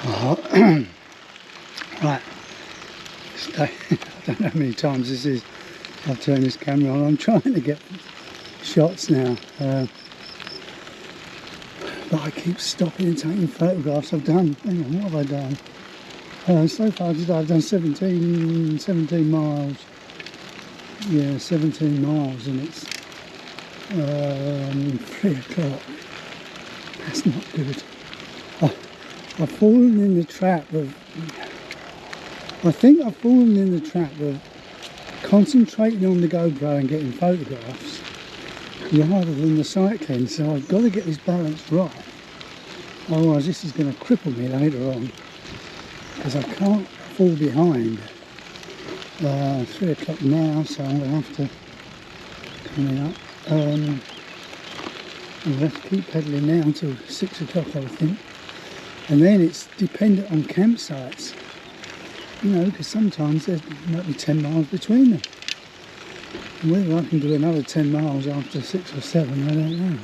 Right, I don't know how many times this is I've turned this camera on. I'm trying to get shots now, but I keep stopping and taking photographs. Hang on, what have I done? So far today I've done 17 miles. Yeah, 17 miles, and it's 3 o'clock. That's not good. I've fallen in the trap of, I think I've fallen in the trap of concentrating on the GoPro and getting photographs rather than the cycling, so I've got to get this balance right, otherwise this is going to cripple me later on, because I can't fall behind. 3 o'clock now, so I'm going to have to, coming up, I'm going to have to keep pedalling now until 6 o'clock, I think. And then it's dependent on campsites, you know, because sometimes there might be 10 miles between them. And whether I can do another 10 miles after 6 or 7, I don't know.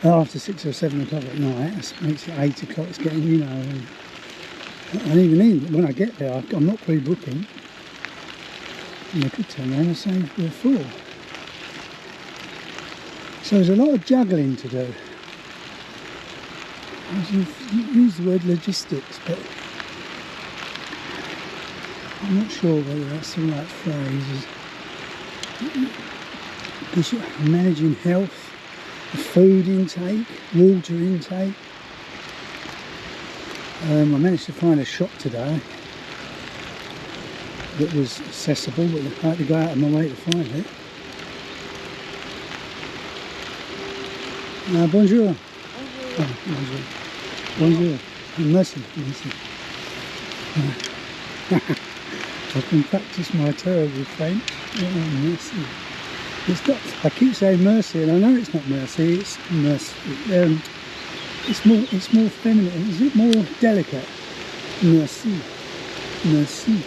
After 6 or 7 o'clock at night, that makes it 8 o'clock, it's getting, you know, and even then, when I get there, I'm not pre-booking. And I could turn around and say we're full. So there's a lot of juggling to do. You use the word logistics, but I'm not sure whether that's the right phrase. Because you're managing health, food intake, water intake. I managed to find a shop today that was accessible, but I had to go out of my way to find it. Bonjour. Oh, bonjour. Bonjour. Merci. I can practice my terrible French. Oh, merci. It's not, I keep saying mercy, and I know it's not mercy, it's mercy. It's more feminine, is it more delicate? Merci. Merci.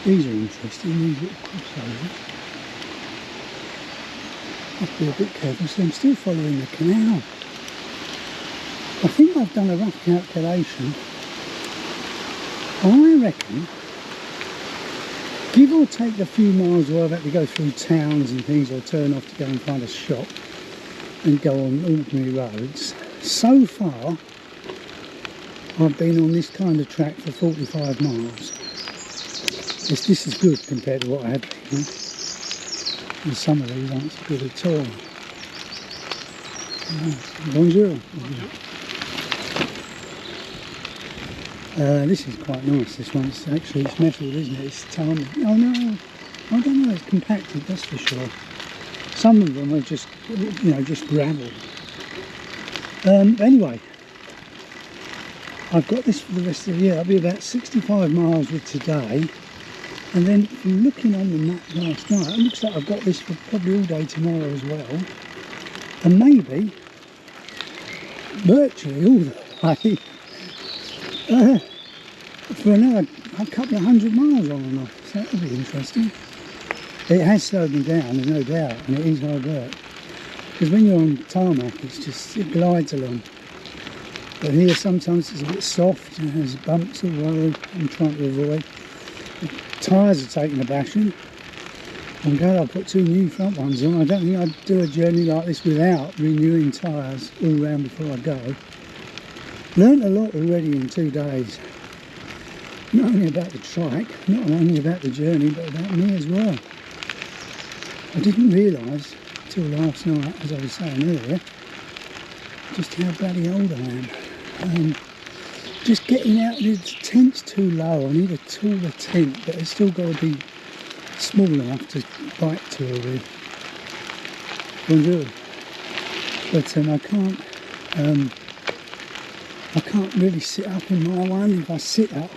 These are interesting, these little crossovers. I have to be a bit careful, so I'm still following the canal. I think I've done a rough calculation. I reckon, give or take a few miles where I've had to go through towns and things, or turn off to go and find a shop and go on ordinary roads, so far I've been on this kind of track for 45 miles. This is good compared to what I had been. And some of these aren't so good at all. Bonjour. This is quite nice, this one. It's metal, isn't it? It's tarmac. Oh no, I don't know, it's compacted, that's for sure. Some of them are just, you know, just gravel. Anyway, I've got this for the rest of the year. I'll be about 65 miles with today. And then from looking on the map last night, it looks like I've got this for probably all day tomorrow as well. And maybe, virtually all the way, for another couple of 100 miles on and off. So that'll be interesting. It has slowed me down, there's no doubt, and it is hard work. Because when you're on tarmac, it's just, it glides along. But here sometimes it's a bit soft, and there's bumps all over I'm trying to avoid. The tyres are taking a bashing. I'm glad I put 2 new front ones on. I don't think I'd do a journey like this without renewing tyres all round before I go. Learned a lot already in 2 days. Not only about the trike, not only about the journey, but about me as well. I didn't realise till last night, as I was saying earlier, just how bloody old I am. Just getting out, the tent's too low. I need a taller tent, but it's still got to be small enough to bike tour with. Bonjour. But I can't really sit up in my one. If I sit up,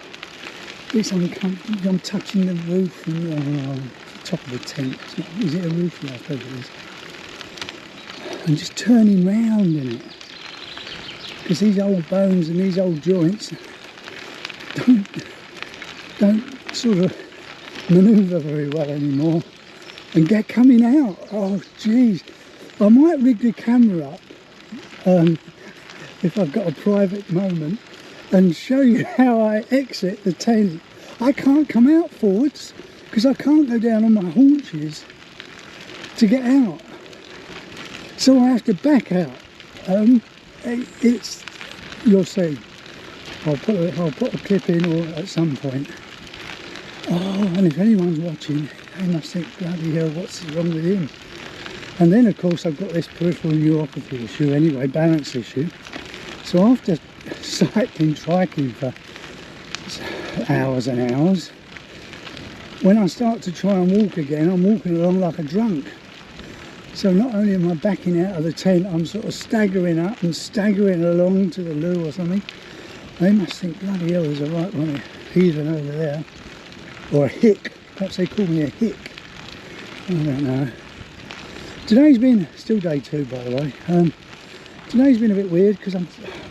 it's uncomfortable. I'm touching the roof and the top of the tent. It's not, is it a roof? Yeah, I suppose it is. I'm just turning round in it. Because these old bones and these old joints don't sort of manoeuvre very well anymore. And get coming out. Oh, geez. I might rig the camera up if I've got a private moment, and show you how I exit the tent. I can't come out forwards because I can't go down on my haunches to get out, so I have to back out. It's, you'll see. I'll put a clip in or at some point. Oh, and if anyone's watching, they must think, bloody hell, what's wrong with him? And then of course I've got this peripheral neuropathy issue anyway, balance issue. So after cycling, triking for hours and hours, when I start to try and walk again, I'm walking along like a drunk. So not only am I backing out of the tent, I'm sort of staggering up and staggering along to the loo or something. They must think, bloody hell, there's a right one heathen over there. Or a hick. Perhaps they call me a hick. I don't know. Today's been, still day 2 by the way. Today's been a bit weird because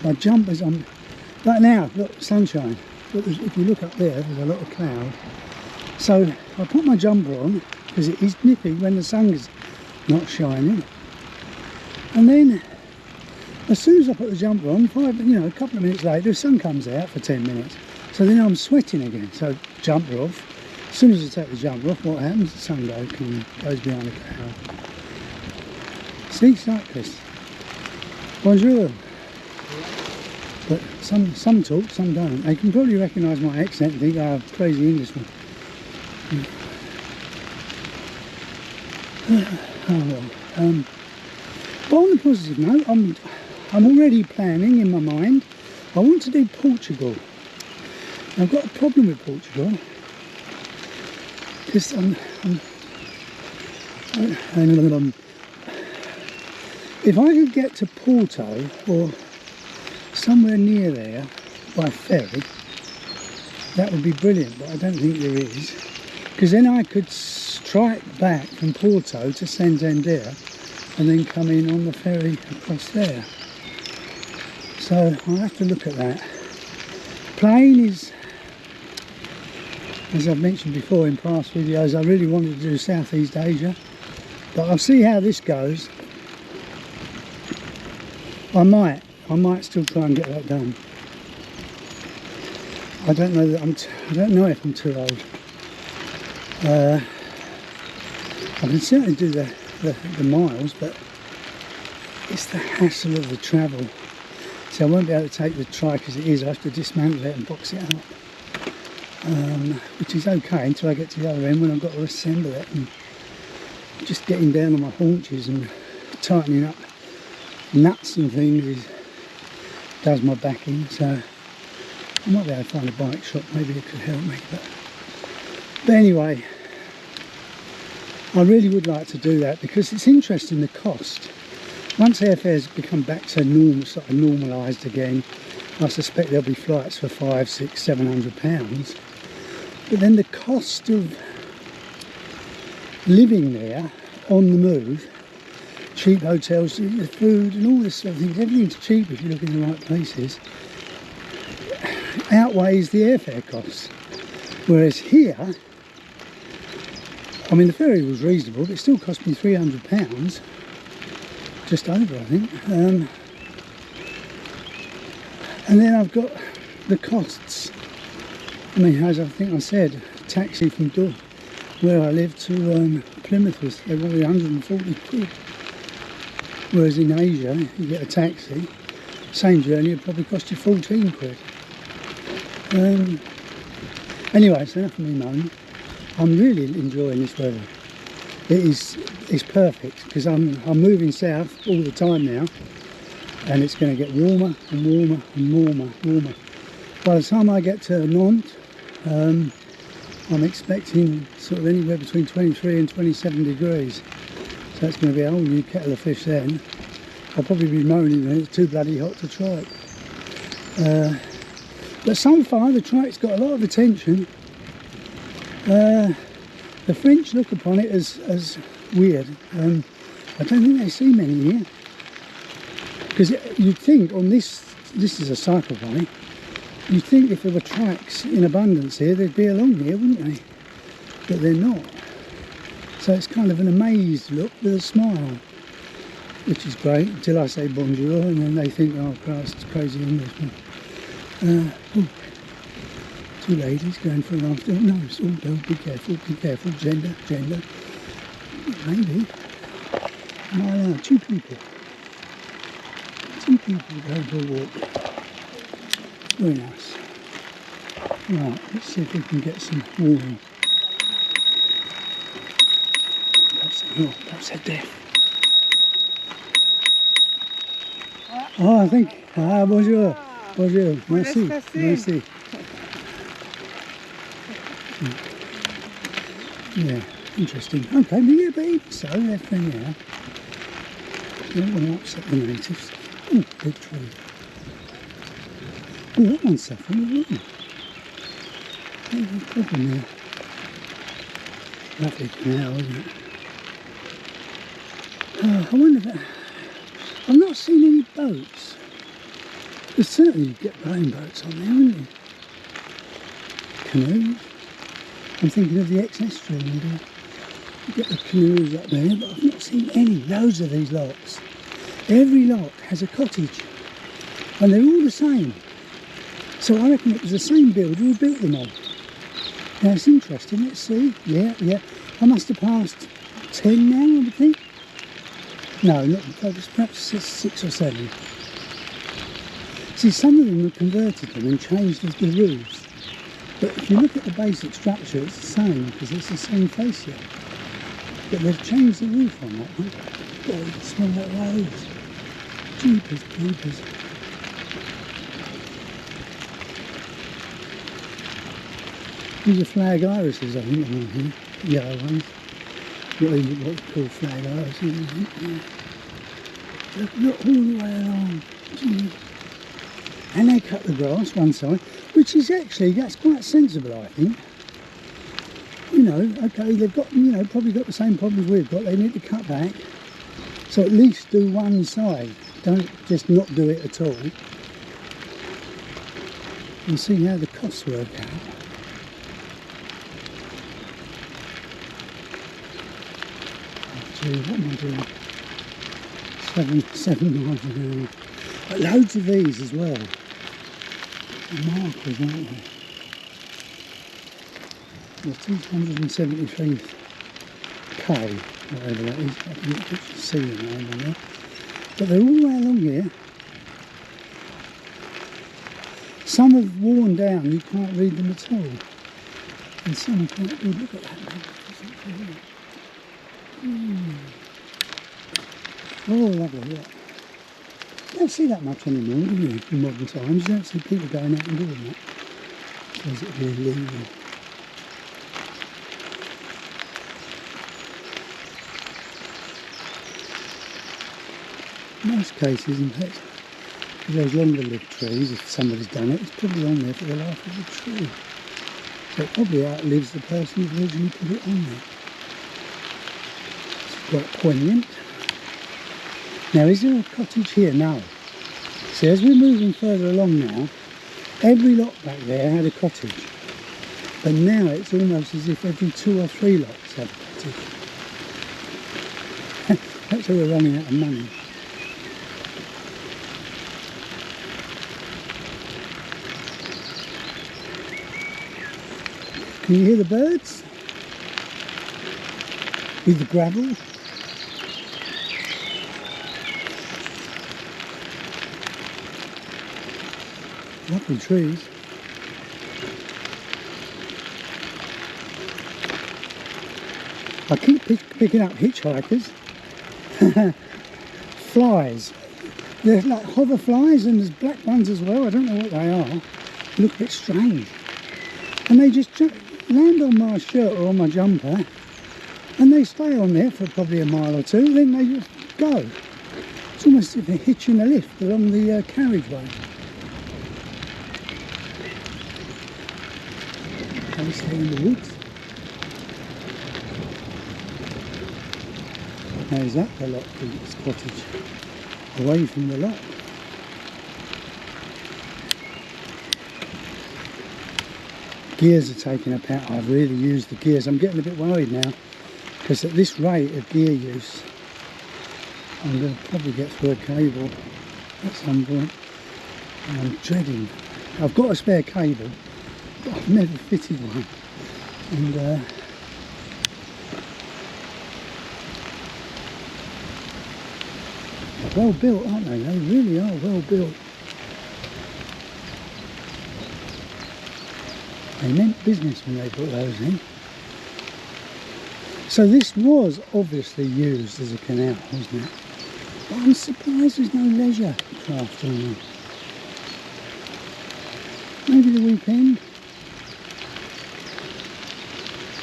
my jumpers, like now, look, sunshine. But if you look up there, there's a lot of cloud. So I put my jumper on because it is nippy when the sun's not shining. And then, as soon as I put the jumper on, a couple of minutes later, the sun comes out for 10 minutes. So then I'm sweating again. So jumper off. As soon as I take the jumper off, what happens? The sun goes behind the cloud. See, cyclists. Bonjour. But some talk, some don't. They can probably recognise my accent and think, oh, crazy Englishman. Oh well. But on the positive note, I'm already planning in my mind. I want to do Portugal. I've got a problem with Portugal because if I could get to Porto or somewhere near there by ferry, that would be brilliant, but I don't think there is, because then I could strike back from Porto to Santander and then come in on the ferry across there. So I'll have to look at that. Plane is, as I've mentioned before in past videos, I really wanted to do Southeast Asia, but I'll see how this goes. I might still try and get that done. I don't know that I don't know if I'm too old. I can certainly do the miles, but it's the hassle of the travel. So I won't be able to take the trike as it is. I have to dismantle it and box it up, which is okay until I get to the other end when I've got to assemble it. And just getting down on my haunches and tightening up nuts and things does my back in. So I might be able to find a bike shop, maybe it could help me. But anyway, I really would like to do that because it's interesting, the cost. Once airfares become back to normal, sort of normalised again, I suspect there'll be flights for £500, £600, £700. But then the cost of living there on the move, cheap hotels, the food and all this sort of things, everything's cheap if you look in the right places, outweighs the airfare costs. Whereas here, I mean, the ferry was reasonable, but it still cost me £300, just over, I think. And then I've got the costs. I mean, as I think I said, taxi from where I live to Plymouth was, they wanted 140 quid. Whereas in Asia, you get a taxi, same journey, it'd probably cost you 14 quid. Anyway, it's enough of me moaning. I'm really enjoying this weather. It's perfect because I'm moving south all the time now, and it's going to get warmer and warmer and warmer. By the time I get to Nantes, I'm expecting sort of anywhere between 23 and 27 degrees. So it's going to be a whole new kettle of fish then. I'll probably be moaning that it's too bloody hot to trike. But so far the trike's got a lot of attention. The French look upon it as weird. I don't think they see many here. Because you'd think on this is a cycleway, you'd think if there were trikes in abundance here, they'd be along here, wouldn't they? But they're not. So it's kind of an amazed look with a smile. which is great, until I say bonjour, and then they think, oh Christ, it's crazy Englishman. Two ladies going for an after. No, it's all don't be careful, gender. Maybe. Am I allowed? Two people going for a walk. Very nice. Right, let's see if we can get some warning. Perhaps they're deaf. Oh, I think. Ah, bonjour. Merci. Yeah, interesting. Okay, but even so, they're friendly now. They don't want to upset the natives. Oh, big tree. Oh, that one's suffering as well. There's a problem there. Lovely canal, isn't it? Oh, I wonder if I've not seen any boats. There's certainly you get rowing boats on there, wouldn't you? Canoes. I'm thinking of the XS stream. You get the canoes up there, but I've not seen any. Loads of these locks. Every lock has a cottage, and they're all the same. So I reckon it was the same builder who built them all. Now it's interesting. Let's see. Yeah. I must have passed 10 now, I would think. No, not perhaps 6 or 7. See, some of them have converted them and changed the roofs. But if you look at the basic structure, it's the same, because it's the same fascia. But they've changed the roof on that one. Oh, you can smell that rose. Jeepers. These are flag irises, I think, on here. Yellow ones. What you call flag irises, I think. Yeah. Look all the way along. Gee. And they cut the grass one side, which is actually, that's quite sensible, I think. You know, okay, they've got, you know, probably got the same problems we've got. They need to cut back. So at least do one side. Don't just not do it at all. And see how the costs work out. Gee, what am I doing? 7 miles an hour. But loads of these as well. The markers, aren't they? There's 273 K, whatever that is. I can actually see them over there. But they're all the way along here. Some have worn down, you can't read them at all. And some are quite good. Look at that. Oh, lovely, look. You don't see that much anymore, do you, in modern times? You don't see people going out and doing that. So is it really legal? In most cases, in fact, with those longer lived trees, if somebody's done it, it's probably on there for the life of the tree. So it probably outlives the person who originally put it on there. It's quite poignant. Now, is there a cottage here? No. See, as we're moving further along now, every lot back there had a cottage. But now it's almost as if every 2 or 3 lots have a cottage. That's how we're running out of money. Can you hear the birds? With the gravel? Lovely trees. I keep picking up hitchhikers. Flies. They're like hover flies, and there's black ones as well. I don't know what they are. They look a bit strange. And they just land on my shirt or on my jumper, and they stay on there for probably a mile or two, then they just go. It's almost as if they're hitching a lift along the carriageway. They stay in the woods. Now is that the lock to this cottage? Away from the lock. Gears are taking apart. I've really used the gears. I'm getting a bit worried now, because at this rate of gear use, I'm going to probably get through a cable at some point. I'm dreading. I've got a spare cable, but I've never fitted one. And well built, aren't they? They really are well built. They meant business when they put those in. So this was obviously used as a canal, wasn't it? But I'm surprised there's no leisure craft on them. Maybe the weekend.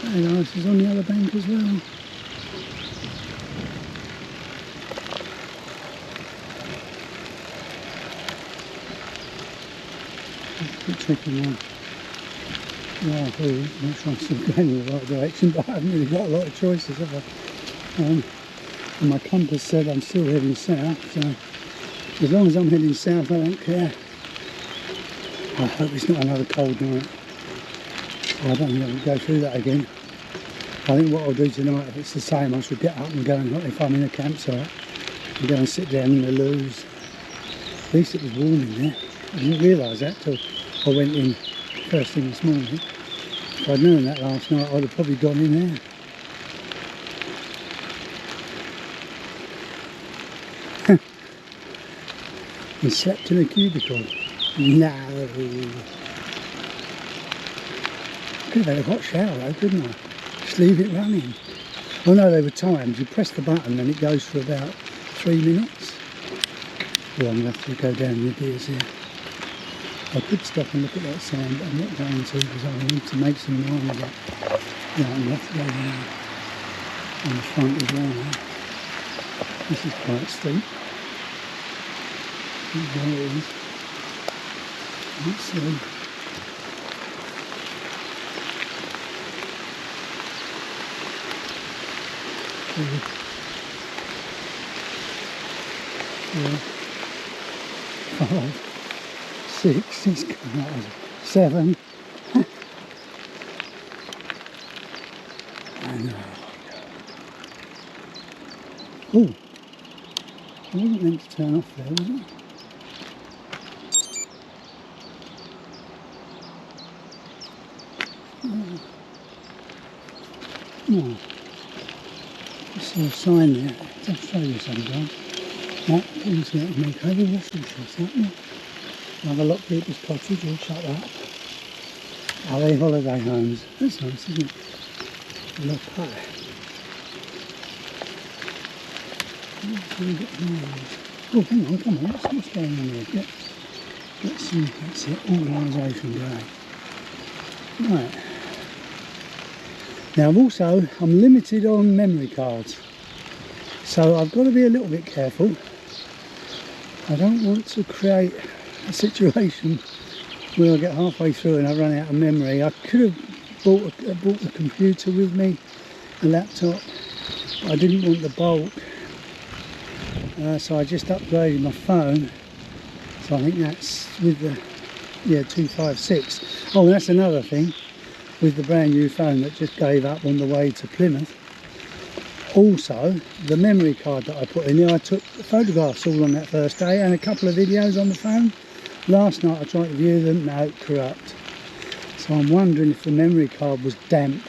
Very nice, is on the other bank as well. That's a bit tricky now. Yeah, I'm trying to go in the right direction, but I haven't really got a lot of choices, have I? And my compass said I'm still heading south, so as long as I'm heading south, I don't care. I hope it's not another cold night. I don't think I'll go through that again. I think what I'll do tonight, if it's the same, I should get up and go, and if I'm in a campsite, and go and sit down in the loos. At least it was warm in there. I didn't realise that till I went in first thing this morning. If I'd known that last night, I'd have probably gone in there. And slept in a cubicle. No. Could have had a hot shower though, couldn't I? Just leave it running. Oh no, they were timed. You press the button and it goes for about 3 minutes. Well, I'm going to have to go down the gears here. I could stop and look at that sand, but I'm not going to because I need to make some line of it. Yeah, I'm going to have to go down on the front as well now. This is quite steep. There it is. Let's see. Four, 5, 6, it's coming out as 7. I know. Oh, I wasn't meant to turn off there, was it? No. I saw a sign there. I'll show you sometime. That thing's letting me go. The washing shelf, aren't they? Another lot of people's cottage all shut up. Are they holiday homes? That's nice, isn't it? Look high. Oh, hang on, come on. What's going on here? Get some, that's it, organisation grey. Right. Now I'm limited on memory cards. So I've got to be a little bit careful. I don't want to create a situation where I get halfway through and I run out of memory. I could have bought the computer with me, a laptop, but I didn't want the bulk. So I just upgraded my phone. So I think that's with the 256. Oh, and that's another thing with the brand new phone that just gave up on the way to Plymouth. Also, the memory card that I put in there, I took photographs all on that first day and a couple of videos on the phone. Last night I tried to view them, no, corrupt. So I'm wondering if the memory card was damp.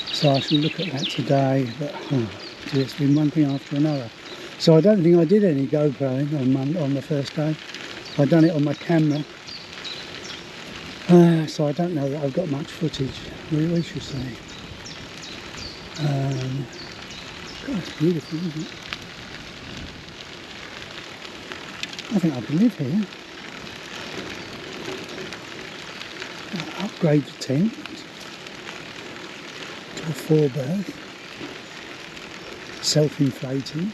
So I shall look at that today, but it's been one thing after another. So I don't think I did any GoProing on the first day. I've done it on my camera. So I don't know that I've got much footage, we shall see. God, it's beautiful, isn't it? I think I can live here. I'll upgrade the tent to a 4-berth, self-inflating.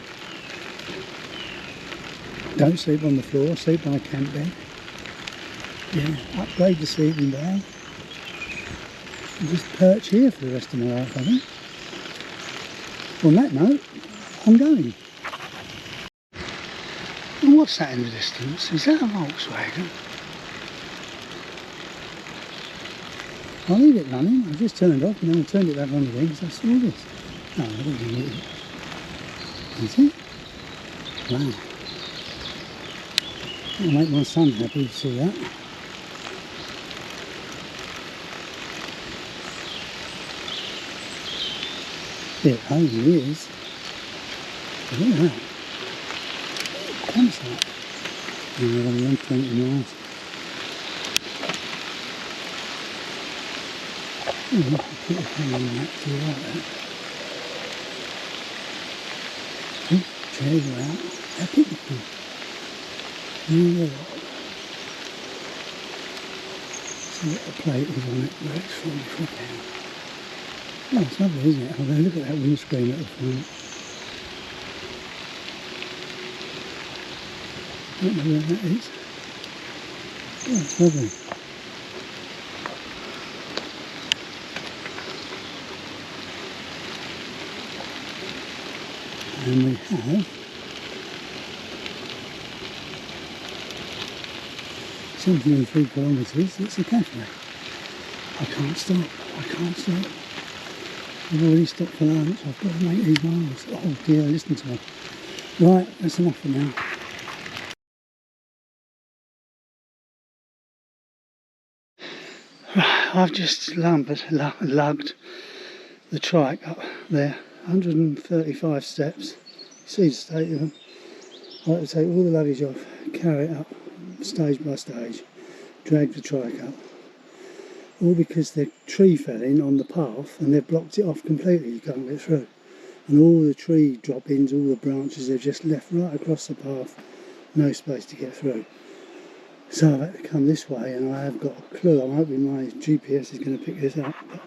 Don't sleep on the floor, sleep on a camp bed. Yeah, upgrade the sleeping bag. And just perch here for the rest of my life, I think. On that note, I'm going. And what's that in the distance? Is that a Volkswagen? I'll leave it running. I just turned off and then I turned it back on again because I saw this. No, I don't think it is. Is it? Wow. That'll make my son happy to see that. Bit hazy it is. Look at that. Campsite. And we're only on 20 miles. Oh, I'll put the camera on that to the right there. Oh, chairs are out. They're picnicking. Yeah. See what the plate is on it, where it's from before down. Oh, it's lovely, isn't it? Although look at that windscreen at the front. I don't know where that is. Oh, it's lovely. And we have 73 kilometres. It's a cafe. I can't stop. I can't stop. I've already stopped for lunch. I've got to make these miles. Oh dear, listen to me. Right, that's enough for now. I've just lugged the trike up there, 135 steps. You see the state of them. I had to take all the luggage off, carry it up stage by stage, drag the trike up. All because the tree fell in on the path and they've blocked it off completely, you can't get through. And all the tree drop-ins, all the branches, they've just left right across the path, no space to get through. So I've had to come this way, and I have got a clue. I'm hoping my GPS is going to pick this up. But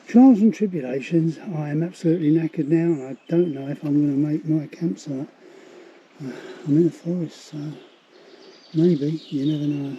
trials and tribulations, I am absolutely knackered now, and I don't know if I'm going to make my campsite. I'm in the forest, so maybe, you never know.